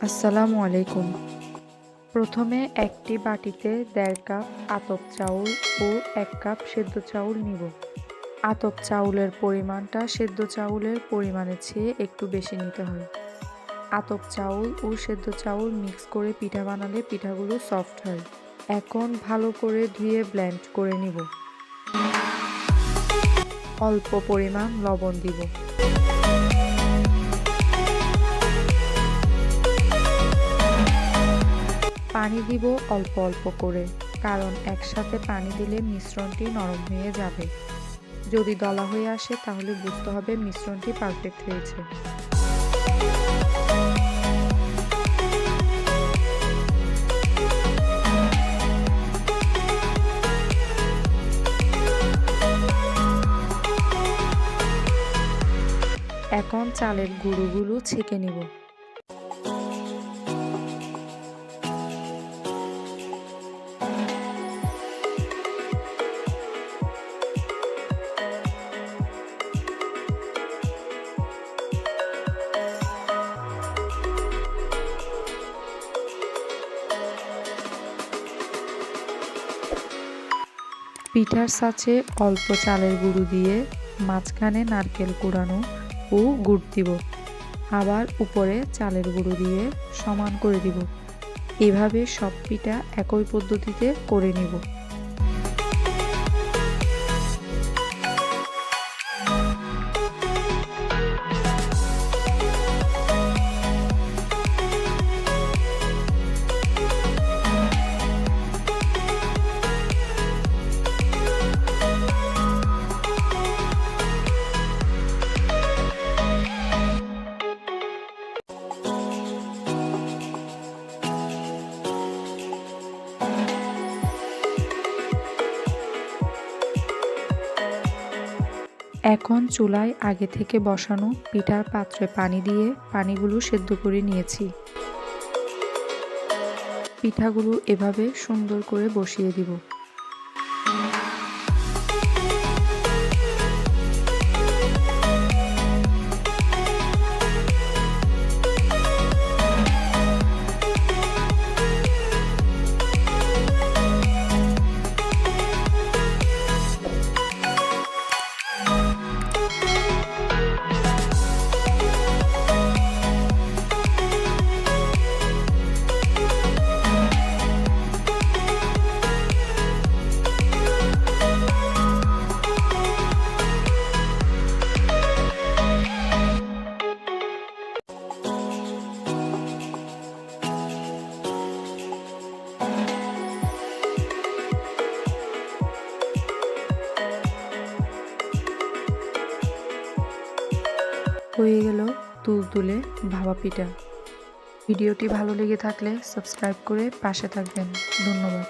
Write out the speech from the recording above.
আসসালামু আলাইকুম। প্রথমে একটি বাটিতে ১.৫ কাপ আতপ চাউল ও ১ কাপ সেদ্ধ চাউল নিব। আতপ চাউলের পরিমাণটা সেদ্ধ চাউলের পরিমাণের চেয়ে একটু বেশি নিতে হয়। আতপ চাউল ও সেদ্ধ চাউল মিক্স করে পিঠা বানালে পিঠাগুলো সফট হয়। এখন ভালো করে ধুয়ে ব্লেন্ড করে নিব। অল্প পরিমাণ লবণ দিব। পানি দিব অল্প অল্প করে, কারণ একসাথে পানি দিলে মিশ্রণটি নরম হয়ে যাবে। যদি দলা হয়ে আসে তাহলে বুঝতে হবে মিশ্রণটি পারফেক্ট হয়েছে। এখন চালের গুঁড়োগুলো ছেঁকে নিব। পিঠার ছাঁচে অল্প চালের গুঁড়ো দিয়ে মাঝখানে নারকেল কুড়ানো ও গুড় দিব। আবার উপরে চালের গুঁড়ো দিয়ে সমান করে দিব। এভাবে সব পিঠা একই পদ্ধতিতে করে নিব। এখন চুলায় আগে থেকে বসানো পিঠার পাত্রে পানি দিয়ে পানিগুলো সেদ্ধ করে নিয়েছি। পিঠাগুলো এভাবে সুন্দর করে বসিয়ে দিব। হয়ে গেল তুলতুলে ভাপা পিঠা। ভিডিওটি ভালো লেগে থাকলে সাবস্ক্রাইব করে পাশে থাকবেন। ধন্যবাদ।